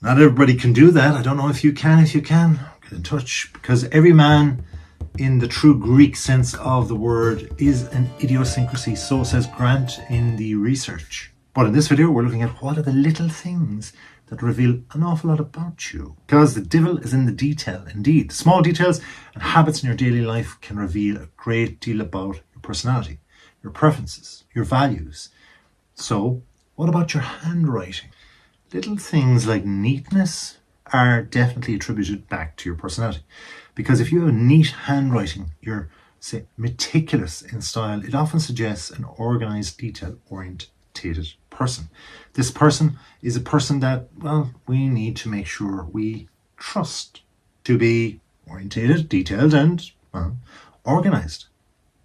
Not everybody can do that. I don't know if you can. If you can, get in touch, because every man in the true Greek sense of the word is an idiosyncrasy. So says Grant in the research. But in this video, we're looking at what are the little things that reveal an awful lot about you. Because the devil is in the detail. Indeed, the small details and habits in your daily life can reveal a great deal about your personality, your preferences, your values. So what about your handwriting? Little things like neatness are definitely attributed back to your personality. Because if you have a neat handwriting, you're, say, meticulous in style, it often suggests an organized, detail-orientated person. This person is a person that, well, we need to make sure we trust to be orientated, detailed, and, well, organized.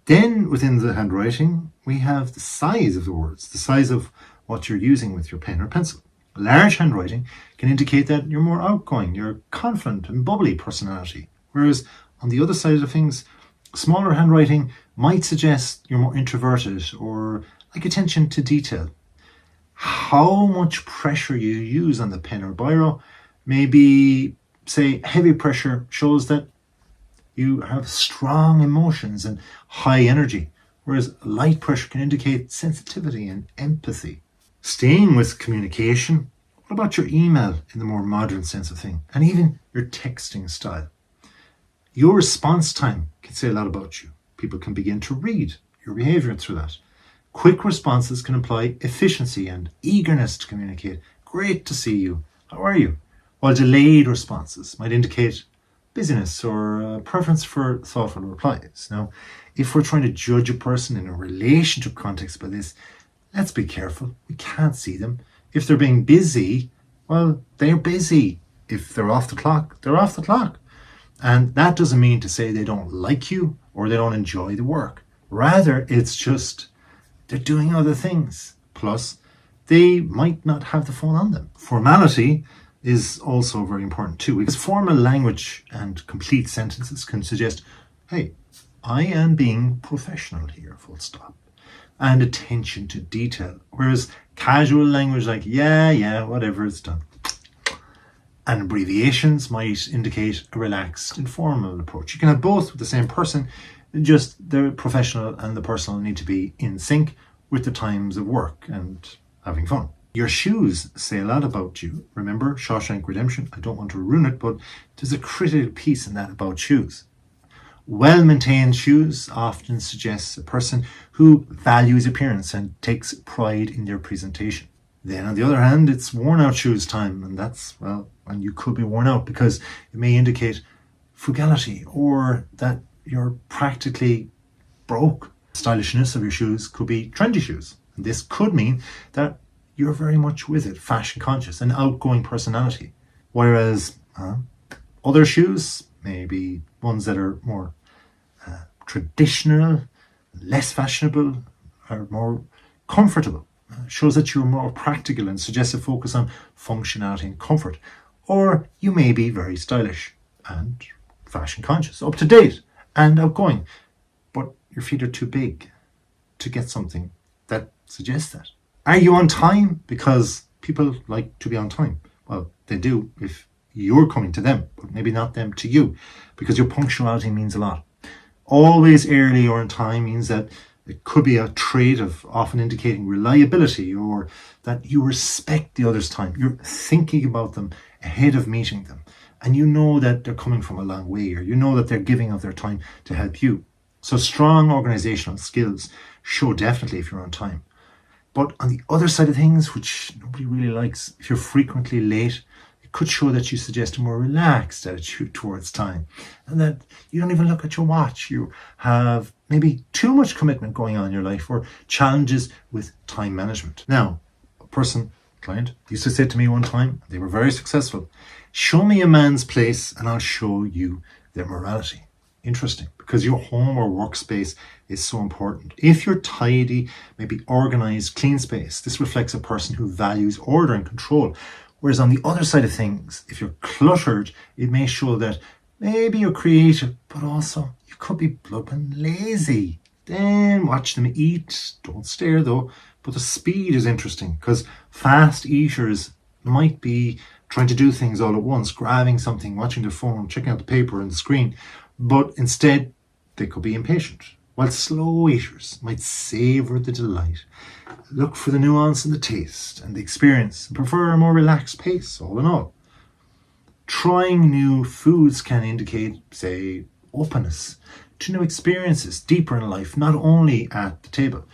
Then within the handwriting, we have the size of the words, the size of what you're using with your pen or pencil. Large handwriting can indicate that you're more outgoing, you're confident and bubbly personality. Whereas on the other side of things, smaller handwriting might suggest you're more introverted or like attention to detail. How much pressure you use on the pen or biro, maybe say heavy pressure shows that you have strong emotions and high energy, whereas light pressure can indicate sensitivity and empathy. Staying with communication, what about your email in the more modern sense of thing, and even your texting style? Your response time can say a lot about you. People can begin to read your behavior through that. Quick responses can imply efficiency and eagerness to communicate. Great to see you. How are you? While delayed responses might indicate busyness or a preference for thoughtful replies. Now, if we're trying to judge a person in a relationship context by this, let's be careful. We can't see them. If they're being busy, well, they're busy. If they're off the clock, they're off the clock. And that doesn't mean to say they don't like you or they don't enjoy the work. Rather, it's just they're doing other things. Plus, they might not have the phone on them. Formality is also very important too, because formal language and complete sentences can suggest, hey, I am being professional here, full stop. And attention to detail. Whereas casual language like, yeah, whatever, it's done. And abbreviations might indicate a relaxed, informal approach. You can have both with the same person, just the professional and the personal need to be in sync with the times of work and having fun. Your shoes say a lot about you. Remember Shawshank Redemption? I don't want to ruin it, but there's a critical piece in that about shoes. Well-maintained shoes often suggests a person who values appearance and takes pride in their presentation. Then on the other hand, it's worn-out shoes time, and that's, well, and you could be worn out because it may indicate frugality or that you're practically broke. Stylishness of your shoes could be trendy shoes. And this could mean that you're very much with it, fashion conscious, an outgoing personality. Whereas other shoes, maybe ones that are more traditional, less fashionable, or more comfortable. Shows that you're more practical and suggests a focus on functionality and comfort. Or you may be very stylish and fashion conscious, up to date and outgoing, but your feet are too big to get something that suggests that. Are you on time? Because people like to be on time. Well, they do if you're coming to them, but maybe not them to you, because your punctuality means a lot. Always early or on time means that it could be a trait of often indicating reliability or that you respect the other's time. You're thinking about them ahead of meeting them. And you know that they're coming from a long way, or you know that they're giving of their time to help you. So strong organizational skills show definitely if you're on time. But on the other side of things, which nobody really likes, if you're frequently late, it could show that you suggest a more relaxed attitude towards time and that you don't even look at your watch. You have maybe too much commitment going on in your life or challenges with time management. Now, a client used to say to me one time, they were very successful, show me a man's place and I'll show you their morality. Interesting, because your home or workspace is so important. If you're tidy, maybe organized, clean space, this reflects a person who values order and control. Whereas on the other side of things, if you're cluttered, it may show that maybe you're creative, but also you could be blooming lazy. Then watch them eat. Don't stare though. But the speed is interesting because fast eaters might be trying to do things all at once, grabbing something, watching the phone, checking out the paper and the screen. But instead, they could be impatient. While slow eaters might savour the delight, look for the nuance and the taste and the experience, and prefer a more relaxed pace, all in all. Trying new foods can indicate, say, openness to new experiences deeper in life, not only at the table.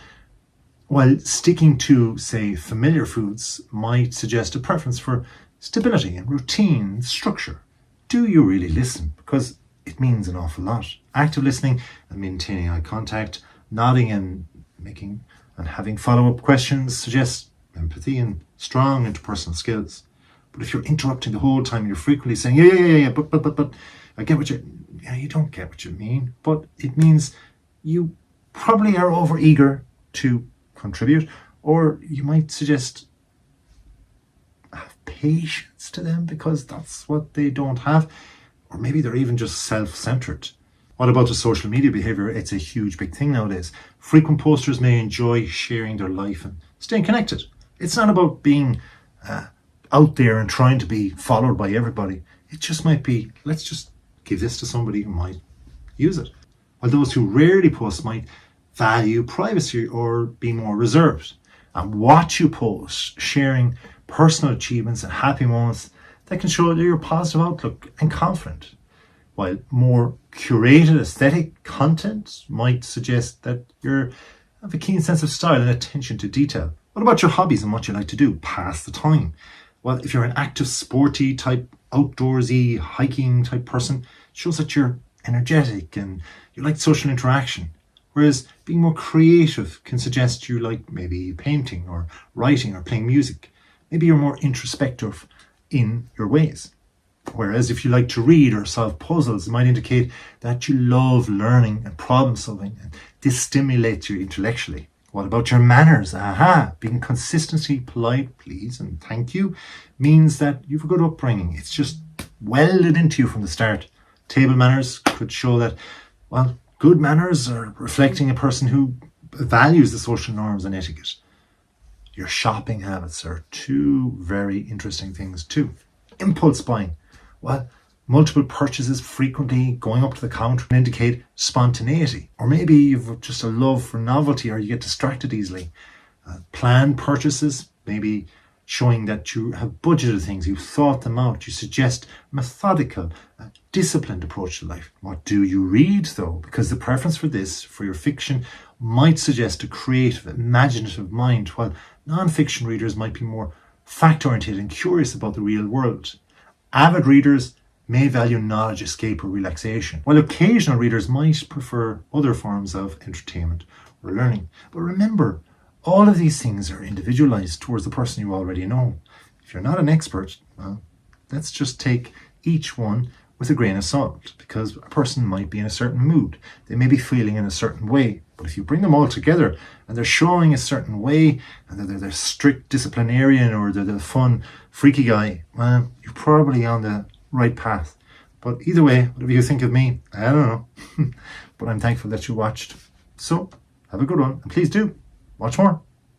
While sticking to, say, familiar foods might suggest a preference for stability and routine and structure. Do you really listen? Because it means an awful lot. Active listening and maintaining eye contact, nodding and having follow-up questions suggests empathy and strong interpersonal skills. But if you're interrupting the whole time, you're frequently saying, yeah, but, I get what you don't get what you mean, but it means you probably are over-eager to contribute, or you might suggest have patience to them because that's what they don't have, or maybe they're even just self-centered. What about the social media behavior? It's a huge big thing nowadays. Frequent posters may enjoy sharing their life and staying connected. It's not about being out there and trying to be followed by everybody. It just might be, let's just give this to somebody who might use it. While those who rarely post might value privacy or be more reserved. And what you post, sharing personal achievements and happy moments that can show your positive outlook and confident. While more curated aesthetic content might suggest that you have a keen sense of style and attention to detail. What about your hobbies and what you like to do? Pass the time. Well, if you're an active, sporty type, outdoorsy, hiking type person, it shows that you're energetic and you like social interaction. Whereas being more creative can suggest you like maybe painting or writing or playing music. Maybe you're more introspective in your ways. Whereas if you like to read or solve puzzles, it might indicate that you love learning and problem solving, and this stimulates you intellectually. What about your manners? Being consistently polite, please and thank you, means that you've a good upbringing. It's just welded into you from the start. Table manners could show that, well, good manners are reflecting a person who values the social norms and etiquette. Your shopping habits are two very interesting things too. Impulse buying. Well, multiple purchases frequently going up to the counter can indicate spontaneity. Or maybe you've just a love for novelty or you get distracted easily. Planned purchases, maybe showing that you have budgeted things, you've thought them out, you suggest methodical, disciplined approach to life. What do you read though? Because the preference for this, for your fiction, might suggest a creative, imaginative mind, while non-fiction readers might be more fact-oriented and curious about the real world. Avid readers may value knowledge, escape or relaxation, while occasional readers might prefer other forms of entertainment or learning. But remember, all of these things are individualized towards the person you already know. If you're not an expert, well, let's just take each one with a grain of salt, because a person might be in a certain mood. They may be feeling in a certain way. But if you bring them all together and they're showing a certain way, and they're the strict disciplinarian or they're the fun, freaky guy, well, you're probably on the right path. But either way, whatever you think of me, I don't know. But I'm thankful that you watched. So, have a good one. And please do watch more.